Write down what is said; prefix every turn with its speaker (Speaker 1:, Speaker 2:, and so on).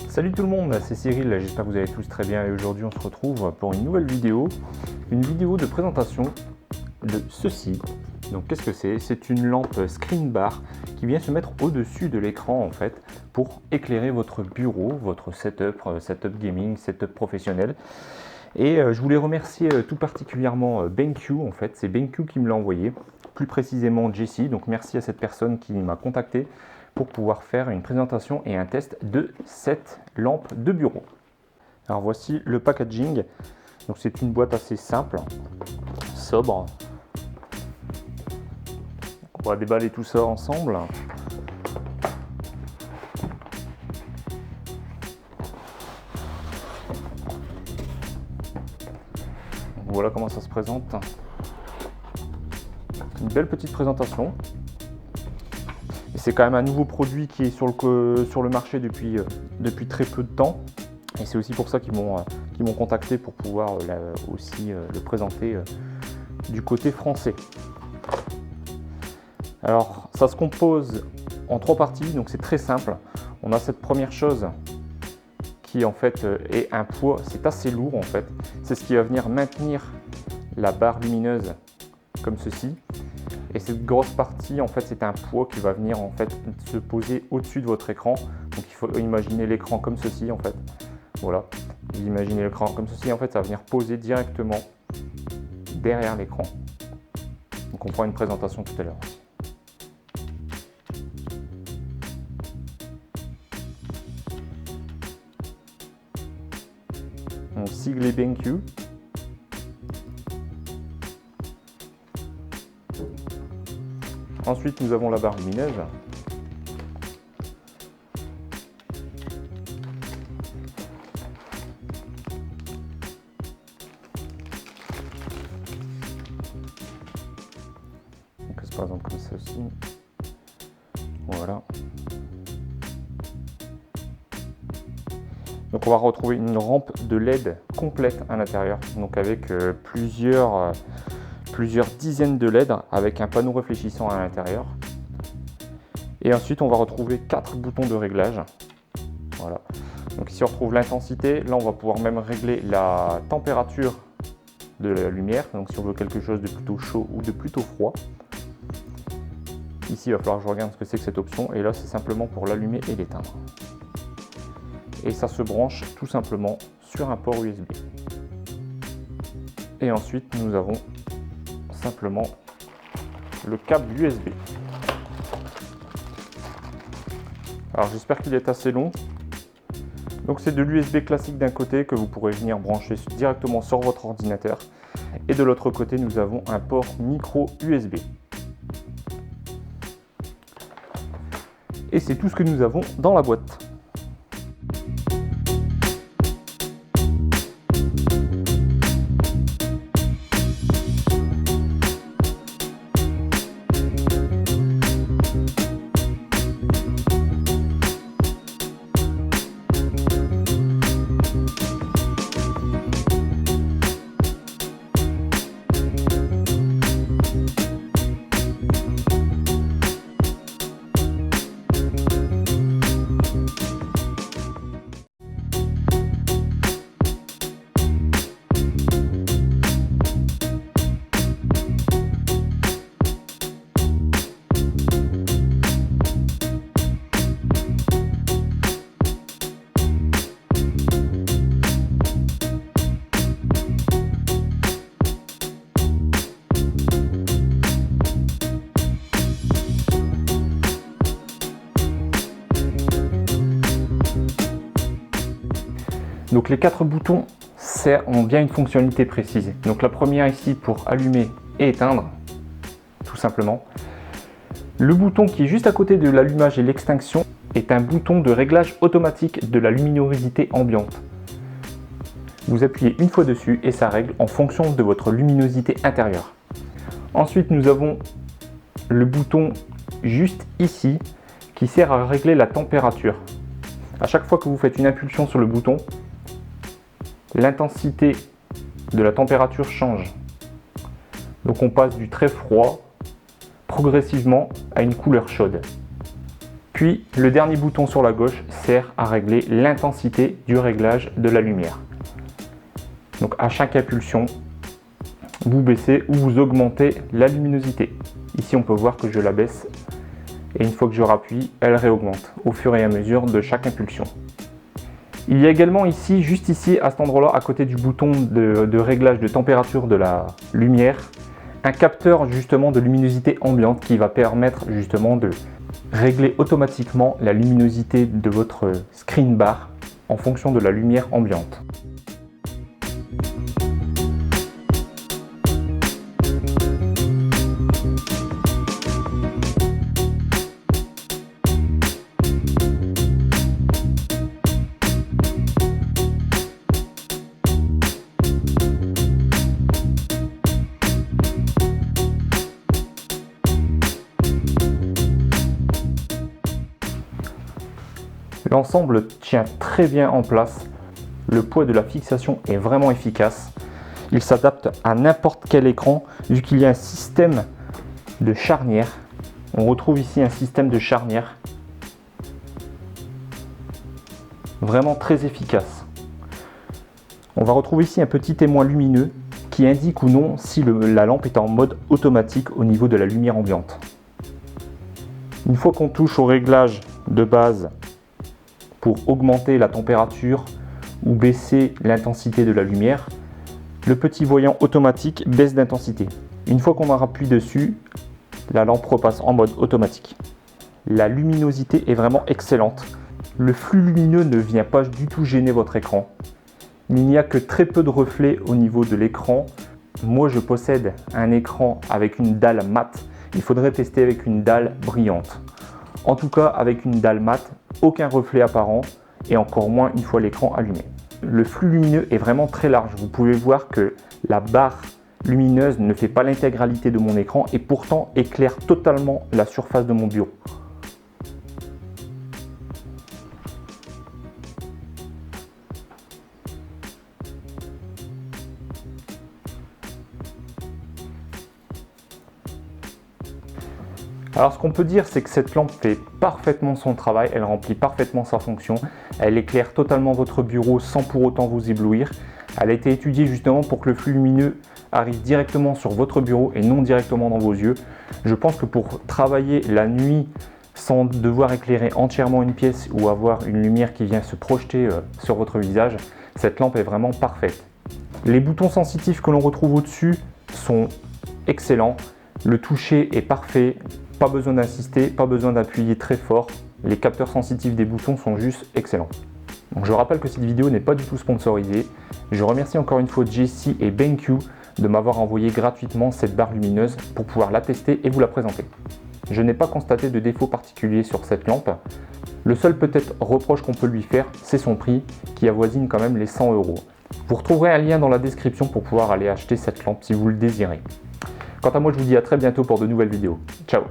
Speaker 1: Salut tout le monde, c'est Cyril, j'espère que vous allez tous très bien et aujourd'hui on se retrouve pour une nouvelle vidéo, de présentation de ceci. Donc qu'est-ce que c'est? C'est une lampe screen bar qui vient se mettre au-dessus de l'écran en fait pour éclairer votre bureau, votre setup gaming, setup professionnel. Et je voulais remercier tout particulièrement BenQ en fait, c'est BenQ qui me l'a envoyé, plus précisément Jessie, donc merci à cette personne qui m'a contacté pour pouvoir faire une présentation et un test de cette lampe de bureau. Alors voici le packaging, donc c'est une boîte assez simple, sobre. On va déballer tout ça ensemble. Voilà comment ça se présente. Une belle petite présentation. Et c'est quand même un nouveau produit qui est sur le marché depuis très peu de temps. Et c'est aussi pour ça qu'ils m'ont contacté pour pouvoir aussi le présenter du côté français. Alors ça se compose en 3 parties, donc c'est très simple. On a cette première chose qui en fait est un poids, c'est assez lourd en fait. C'est ce qui va venir maintenir la barre lumineuse comme ceci. Et cette grosse partie en fait c'est un poids qui va venir en fait se poser au-dessus de votre écran. Donc il faut imaginer l'écran comme ceci en fait. Voilà, vous imaginez l'écran comme ceci en fait, ça va venir poser directement derrière l'écran. Donc on fera une présentation tout à l'heure. On sigle BenQ. Ensuite, nous avons la barre lumineuse. Donc, c'est par exemple comme ceci. Voilà. Donc, on va retrouver une rampe de LED complète à l'intérieur, donc avec plusieurs dizaines de LED avec un panneau réfléchissant à l'intérieur. Et ensuite, on va retrouver 4 boutons de réglage. Voilà. Donc ici, on retrouve l'intensité. Là, on va pouvoir même régler la température de la lumière. Donc si on veut quelque chose de plutôt chaud ou de plutôt froid. Ici, il va falloir que je regarde ce que c'est que cette option. Et là, c'est simplement pour l'allumer et l'éteindre. Et ça se branche tout simplement sur un port USB. Et ensuite, nous avons simplement le câble USB. Alors j'espère qu'il est assez long. Donc c'est de l'USB classique d'un côté que vous pourrez venir brancher directement sur votre ordinateur. Et de l'autre côté, nous avons un port micro USB. Et c'est tout ce que nous avons dans la boîte. Donc les 4 boutons ont bien une fonctionnalité précise. Donc la première ici pour allumer et éteindre, tout simplement. Le bouton qui est juste à côté de l'allumage et l'extinction est un bouton de réglage automatique de la luminosité ambiante. Vous appuyez une fois dessus et ça règle en fonction de votre luminosité intérieure. Ensuite, nous avons le bouton juste ici qui sert à régler la température. À chaque fois que vous faites une impulsion sur le bouton, l'intensité de la température change. Donc on passe du très froid progressivement à une couleur chaude. Puis le dernier bouton sur la gauche sert à régler l'intensité du réglage de la lumière. Donc à chaque impulsion, vous baissez ou vous augmentez la luminosité. Ici on peut voir que je la baisse et une fois que je rappuie, elle réaugmente au fur et à mesure de chaque impulsion. Il y a également ici, juste ici, à cet endroit-là, à côté du bouton de réglage de température de la lumière, un capteur justement de luminosité ambiante qui va permettre justement de régler automatiquement la luminosité de votre screen bar en fonction de la lumière ambiante. L'ensemble tient très bien en place, le poids de la fixation est vraiment efficace, il s'adapte à n'importe quel écran vu qu'il y a un système de charnière. On retrouve ici un système de charnière vraiment très efficace. On va retrouver ici un petit témoin lumineux qui indique ou non si la lampe est en mode automatique au niveau de la lumière ambiante. Une fois qu'on touche au réglage de base pour augmenter la température ou baisser l'intensité de la lumière, le petit voyant automatique baisse d'intensité. Une fois qu'on appuie dessus, la lampe repasse en mode automatique. La luminosité est vraiment excellente. Le flux lumineux ne vient pas du tout gêner votre écran. Il n'y a que très peu de reflets au niveau de l'écran. Moi, je possède un écran avec une dalle mate. Il faudrait tester avec une dalle brillante. En tout cas, avec une dalle mate, aucun reflet apparent et encore moins une fois l'écran allumé. Le flux lumineux est vraiment très large. Vous pouvez voir que la barre lumineuse ne fait pas l'intégralité de mon écran et pourtant éclaire totalement la surface de mon bureau. Alors ce qu'on peut dire, c'est que cette lampe fait parfaitement son travail, elle remplit parfaitement sa fonction, elle éclaire totalement votre bureau sans pour autant vous éblouir. Elle a été étudiée justement pour que le flux lumineux arrive directement sur votre bureau et non directement dans vos yeux. Je pense que pour travailler la nuit sans devoir éclairer entièrement une pièce ou avoir une lumière qui vient se projeter sur votre visage, cette lampe est vraiment parfaite. Les boutons sensitifs que l'on retrouve au-dessus sont excellents, le toucher est parfait. Pas besoin d'insister, pas besoin d'appuyer très fort. Les capteurs sensitifs des boutons sont juste excellents. Donc je rappelle que cette vidéo n'est pas du tout sponsorisée. Je remercie encore une fois Jessie et BenQ de m'avoir envoyé gratuitement cette barre lumineuse pour pouvoir la tester et vous la présenter. Je n'ai pas constaté de défaut particulier sur cette lampe. Le seul peut-être reproche qu'on peut lui faire, c'est son prix qui avoisine quand même les 100 €. Vous retrouverez un lien dans la description pour pouvoir aller acheter cette lampe si vous le désirez. Quant à moi, je vous dis à très bientôt pour de nouvelles vidéos. Ciao!